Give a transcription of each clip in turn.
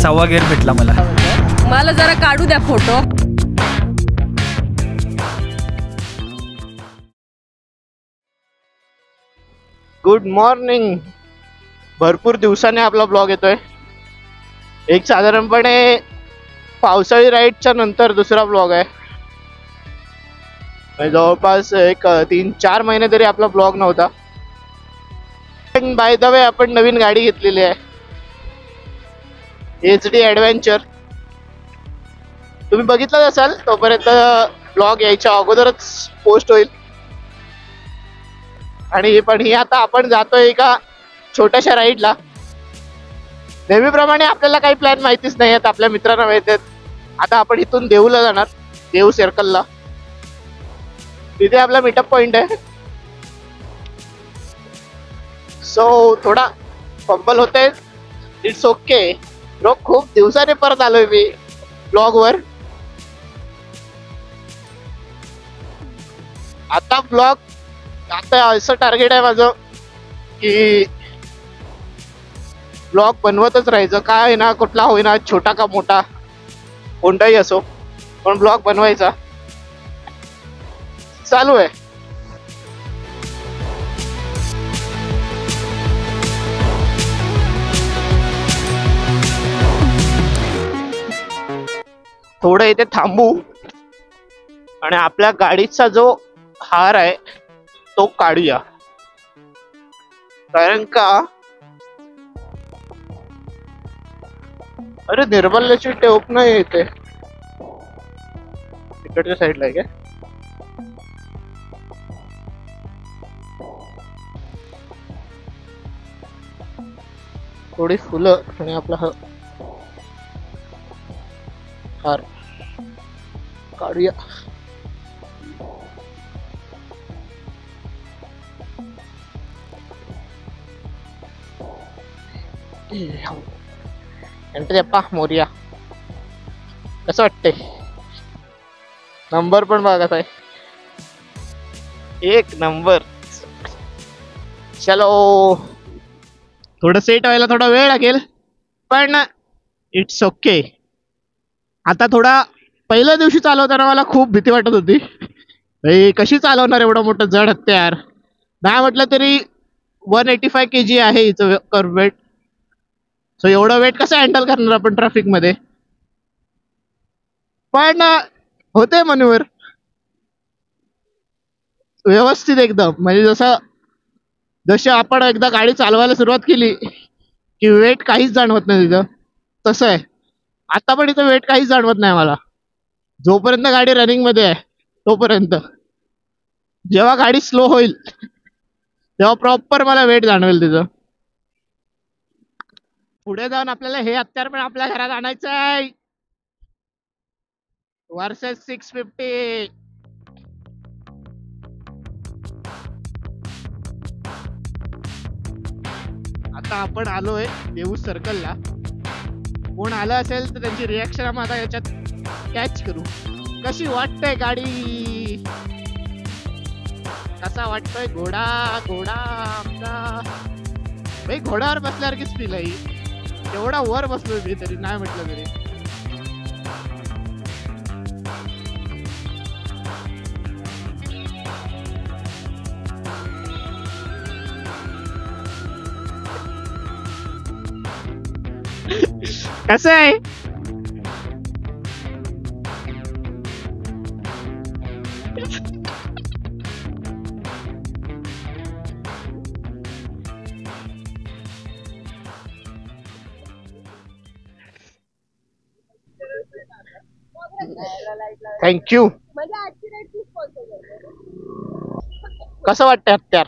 6वा gear भेटला मला. मला जरा काढू द्या फोटो. Good morning. भरपूर दिवसाने आपला ब्लॉग येतोय. एक साधारणपणे पावसाळी राईडच्या नंतर दुसरा ब्लॉग आहे. जवळपास एक 3-4 महिने तरी आपला ब्लॉग नव्हता. पण बाय द वे आपण नवीन गाडी घेतलेली आहे, HD ॲडव्हेंचर. तुम्ही बघितलं असाल, तोपर्यंत ब्लॉग यायच्या अगोदरच पोस्ट होईल. आणि पण ही आता आपण जातोय एका छोट्याशा राईडला. नेहमीप्रमाणे आपल्याला काही प्लॅन माहितीच नाही आहेत, आपल्या मित्रांना माहिती आहेत. आता आपण इथून देऊला जाणार, देऊ सर्कलला. तिथे आपला मीटअप पॉइंट आहे. सो थोडा फंबल होते, इट्स ओके ब्रो. खूप दिवसाने परत आलोय मी ब्लॉग वर. आता ब्लॉग आता असं टार्गेट आहे माझं की ब्लॉग बनवतच राहायचं. काय ना, कुठला होईना, छोटा का मोठा कोणताही असो, पण ब्लॉग बनवायचा चालू आहे. थोडं इथे थांबू आणि आपल्या गाडीचा जो हार आहे तो काढूया. कारण का, अरे निर्मल्याची टेप नाही इथे, तिकडच्या साईडला आहे काय? थोडी फुलं आणि आपला हार काढूया. एंट्रीप्पा मोरिया. कसं वाटतंय? नंबर पण बघा आहे, एक नंबर. चलो, थोडं सेट व्हायला थोडा वेळ लागेल, पण इट्स ओके. आता थोडा पहिल्या दिवशी चालवताना मला खूप भीती वाटत होती. कशी चालवणार एवढं मोठं जड हत्यार? नाही म्हटलं तरी 185 kg आहे हिचं कर्व वेट. सो एवढं वेट कसं हँडल करणार आपण ट्रॅफिक मध्ये? पण होते मनोवर व्यवस्थित एकदम. म्हणजे जशी आपण एकदा गाडी चालवायला सुरुवात केली की वेट काहीच जाणवत नाही तिथं, तसं आहे. आता पण इथं वेट काहीच जाणवत नाही मला, जोपर्यंत गाडी रनिंग मध्ये आहे तोपर्यंत. जेव्हा गाडी स्लो होईल तेव्हा प्रॉपर मला वेट जाणवेल तिथं. पुढे जाऊन आपल्याला हे हत्यार पण आपल्या घरात आणायचं आहे. वर्सेस 650. आता आपण आलोय देऊ सर्कलला. कोण आलं असेल तर त्यांची रिॲक्शन आपण आता याच्यात कॅच करू. कशी वाटतंय गाडी? कसा वाटतोय घोडा? घोडा आमचा भाई घोड्यावर बसल्यासारखीच फील आहे. एवढा वर बसलोय मी तरी, नाही म्हटलं तरी. कसं आहे? थँक्यू. कसं वाटतंय हत्यार?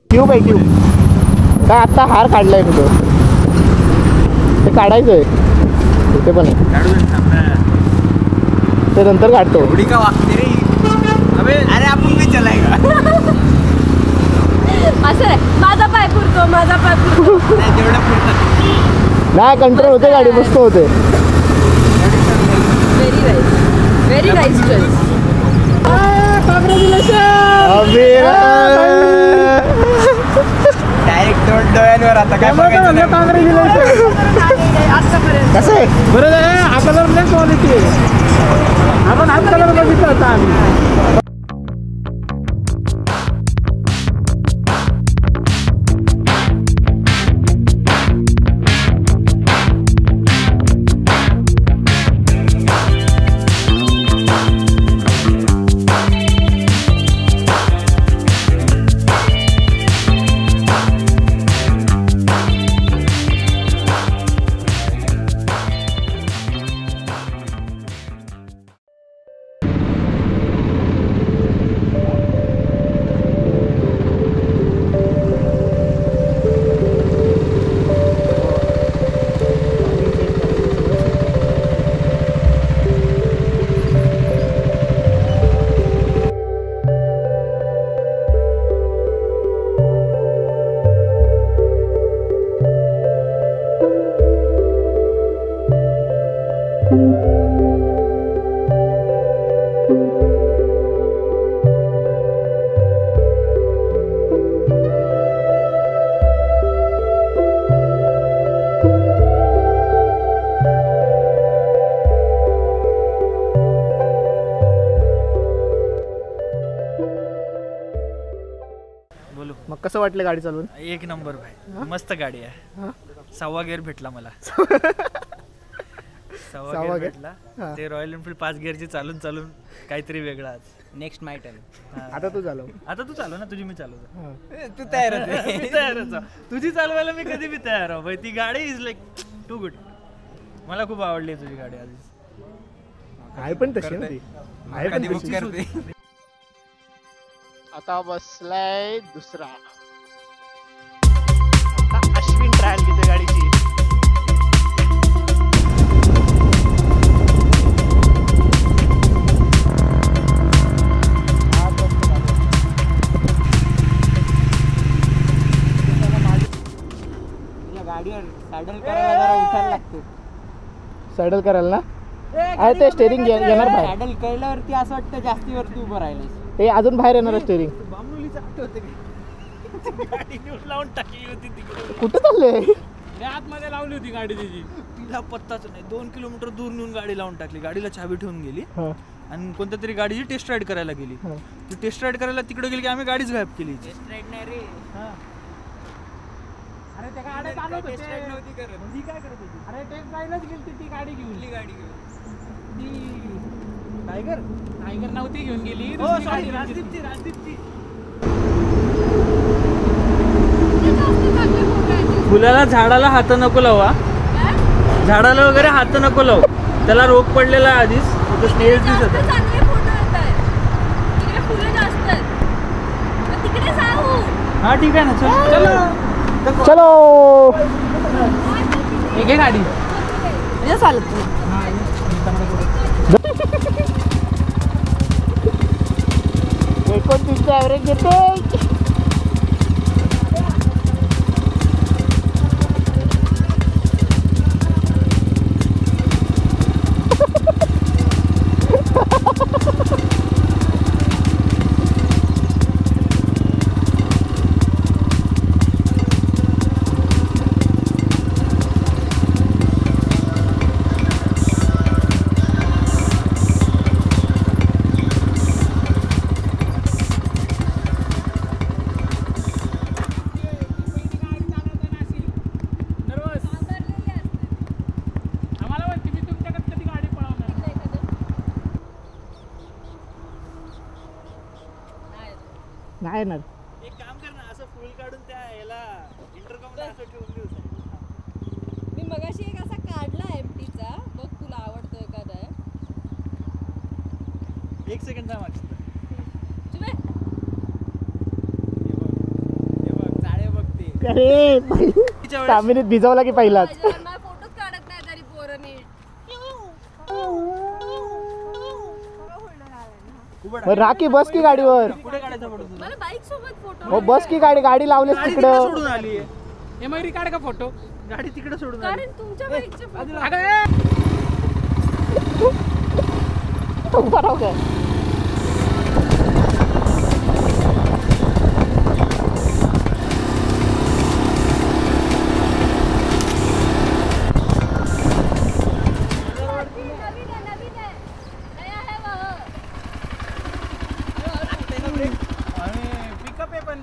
क्यू बाई क्यू. काय आता हार काढलाय मी, तो ते काढायचंय. इथे पण ते नंतर काढतो. अरे आपण मी चलायगा असं आहे. माझा पाय पुरतो, माझा पाय पुरतो. नाही, कंट्रोल होते, गाडी मस्त होते. Very nice, very nice choice. Congratulation. Direct डोळ्यांवर आता कसं आहे बरं हा कलर क्वालिटी आहे. आपण हाच कलर बघितला होता आम्ही. मग कसं वाटलं गाडी चालवून? एक नंबर भाई, मस्त गाडी आहे. 6 गिअर भेटला मला. 6 गिअर भेटला. ते रॉयल एनफील्ड 5 गिअरची चालून चालून काहीतरी वेगळं आज. नेक्स्ट माय टर्न. आता तू चालव. आता तू चालव ना, तुझी मी चालवतो. तू तयार तुझी चालवायला मी कधी बी तयार आहे भाई. ती गाडी इज लाईक टू गुड. मला खूप आवडली तुझी गाडी आधी. आहे पण तशी होती. आहे पण तशी. आता बसलाय दुसरा. आता अश्विन ट्रायल घेते गाडीची. गाडीवर सॅडल करायला जरा उठायला लागते. सॅडल करायला ना आहे ते स्टेरिंग येणार बाहेर. सॅडल कळल्यावरती असं वाटतं जास्ती वरती उभं राहिलं. ते अजून बाहेर येणार स्टेरिंग. बामणुलीचं आठवते गाडी नेऊन लावून टाकली होती तिकडे. कुठे चालले? आतमध्ये लावली होती गाडी तिची. तिला पत्ताच नाही. 2 किलोमीटर दूर नेऊन गाडी लावून टाकली. गाडीला चाबी ठेवून गेली आणि कोणत्या तरी गाडीची टेस्ट राईड करायला गेली. ती टेस्ट राईड करायला तिकडे गेली की आम्ही गाडीच गायब केली. टेस्ट राईड नाही रे. अरे त्या गाड्या चालवत होते. टेस्ट राईड नव्हती करत. ती काय करत होती? अरे टेस्ट राईडलाच गेली ती गाडी घेऊन. गाडी घेऊन ती टायगर टायगर नव्हती घेऊन गेली. राजदीपची. फुलाला झाडाला हात नको लावा. झाडाला वगैरे हात नको लावू. त्याला रोग पडलेला आहे आधीच. स्नेल्स दिसत आहे. चांगले फोटो येतात. तिकडे फुलं जास्त आहेत. मग तिकडे जाऊ. हा ठीक आहे ना. चलो चलो. एक गाडी चालत 29 ॲव्हरेज घेते. नाही ना. एक काम कर ना, असं फुल काढून त्या याला इंटरकॉमला असं ठेवून देऊ. मी मगाशी एक असा काढला एमटीचा. बघ तुला आवडतोय का नाही. 1 सेकंड थांब. जुबे हे बघ चाळे बघते. अरे तामिनीत भिजवला की पहिलाच. माझ्या फोटोच काढत नाही तरी पोरं नीट. राखी बस की गाडीवर. कुठे काढायचा फोटो? मला बाईक सोबत फोटो. हो बस की गाडी लावलीस गाडी तिकडं. तिकडे सोडून आली आहे. एमआयडी काढ का फोटो. गाडी तिकडे सोडून आली. कारण तुमच्या बाईकचे फोटो. उभा राहू काय?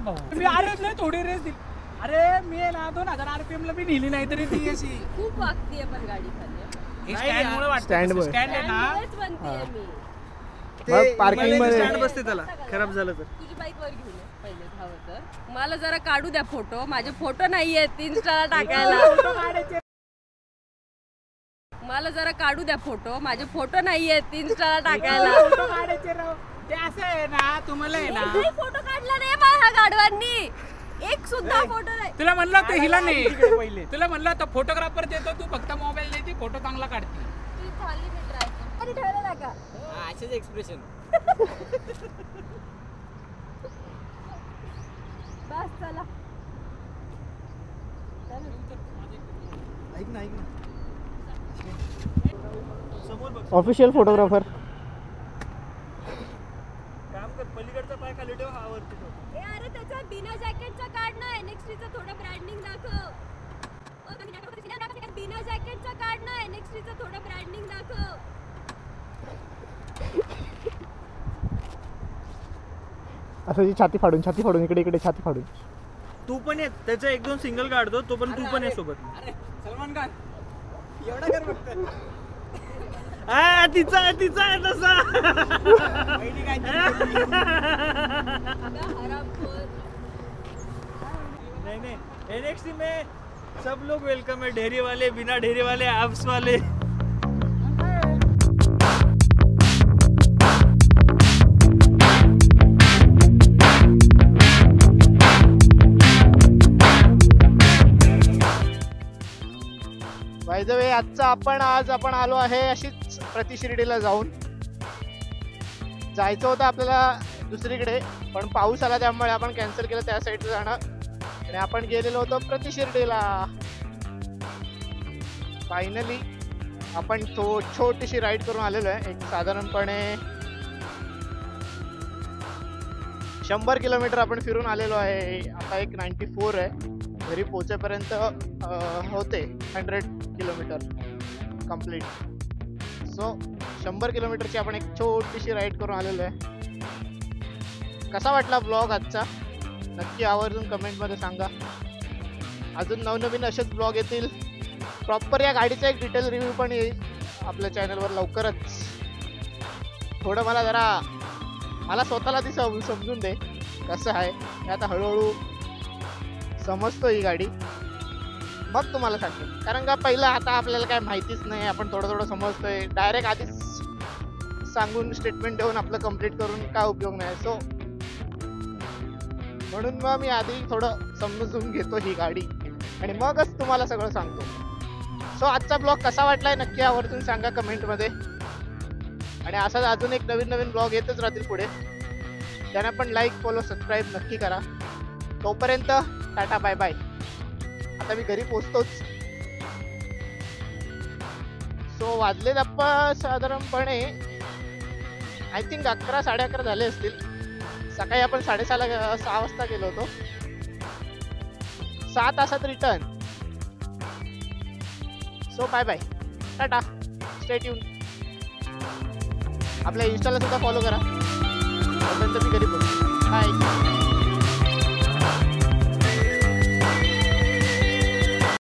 भाऊ मी अरे नाही थोडी रेस दिली. अरे मी आहे ना 2000 RPM ला मी नेली नाही तरी ती अशी खूप वागतीये पण गाडी खाली. स्टँड मुळे वाटतं. Stand मुळे. स्टँड आहे ना त्यामुळेच म्हणतेय मी. मग parking मध्ये- स्टँड बसते त्याला खराब झालं तर. तुझी बाईक वर घेऊन ये पहिले धावत तर. मला जरा काढू द्या फोटो. माझे फोटो नाहीयेत इन्स्टाला टाकायला. मला जरा काढू द्या फोटो. माझे फोटो नाहीयेत इन्स्टाला टाकायला. फोटो काढायचे राव. ते असं आहे ना तुम्हाला आहे ना एकही फोटो काढला नाही माझ्या गाडवांनी. एक सुद्धा फोटो नाही. तुला म्हणलं होतं हिला नाही तुला म्हणलं होतं फोटोग्राफर देतो तू फक्त मोबाईल देते फोटो चांगला काढते. ती झाली मी ट्राय कधी ठेवलेला का असेच एक्सप्रेशन. बस चला. ऐक ना समोर बघ. Official photographer. काम कर पलीकडचा पाय खाली ठेव हा वरती ठेव. ए अरे त्याचा बिना जॅकेटचा काढ ना. NXT चं थोडं ब्रँडिंग दाखव. बिना जॅकेटचा काढ ना. NXT चं थोडं ब्रँडिंग दाखव. असं जी छाती फाडून इकडे छाती फाडून. तू पण ये त्याचं 1-2 सिंगल काढतो तो पण तू पण ये सोबत. अरे सलमान खान एवढा कर फक्त. तिचा आहे तसा. पहिली काय हरामखोर. नहीं NXT में सब लोग वेलकम है. ढेरी वाले बिना ढेरी वाले एब्स वाले. बाय द वे आज आपण आलो आहे अशीच प्रतिशिर्डीला जाऊन. जायचं होतं आपल्याला दुसरीकडे पण पाऊस आला त्यामुळे आपण कॅन्सल केलं त्या साईडला जाणं आणि आपण गेलेलो होतो प्रतिशिर्डीला. फायनली आपण छोटीशी राईड करून आलेलो आहे. एक साधारणपणे 100 किलोमीटर आपण फिरून आलेलो आहे. आता एक 94 आहे. घरी पोहोचेपर्यंत होते 100 किलोमीटर कंप्लीट. सो 100 किलोमीटरची आपण एक छोटीशी राईड करून आलेलो आहे. कसा वाटला ब्लॉग आजचा नक्की आवर्जून कमेंटमध्ये सांगा. अजून नवनवीन असेच ब्लॉग येतील. प्रॉपर या गाडीचा एक डिटेल रिव्ह्यू पण येईल आपल्या चॅनलवर लवकरच. थोडं मला स्वतःला ती समजून दे कसं आहे. मी आता हळूहळू समजतो ही गाडी मग तुम्हाला सांगतो. कारण का पहिलं आता आपल्याला काय माहितीच नाही. आपण थोडं समजतोय. डायरेक्ट आधीच सांगून स्टेटमेंट देऊन आपलं कंप्लीट करून काय उपयोग नाही. सो म्हणून मग मी आधी थोडं समजून घेतो ही गाडी आणि मगच तुम्हाला सगळं सांगतो. सो आजचा ब्लॉग कसा वाटलाय नक्की आवर्जून सांगा कमेंटमध्ये. आणि असाच अजून एक नवीन ब्लॉग येतच राहतील पुढे. त्यांना पण लाईक फॉलो सबस्क्राईब नक्की करा. तोपर्यंत टाटा बाय बाय. आता मी घरी पोचतोच. सो वाजलेत आपण साधारणपणे आय थिंक 11 11:30 झाले असतील. सकाळी आपण 6:30 वाजता गेलो होतो. 6 तासात return. So bye bye tata. Stay tune. आपल्या इंस्टाला सुद्धा फॉलो करा. तोपर्यंत मी घरी पोहोचतो.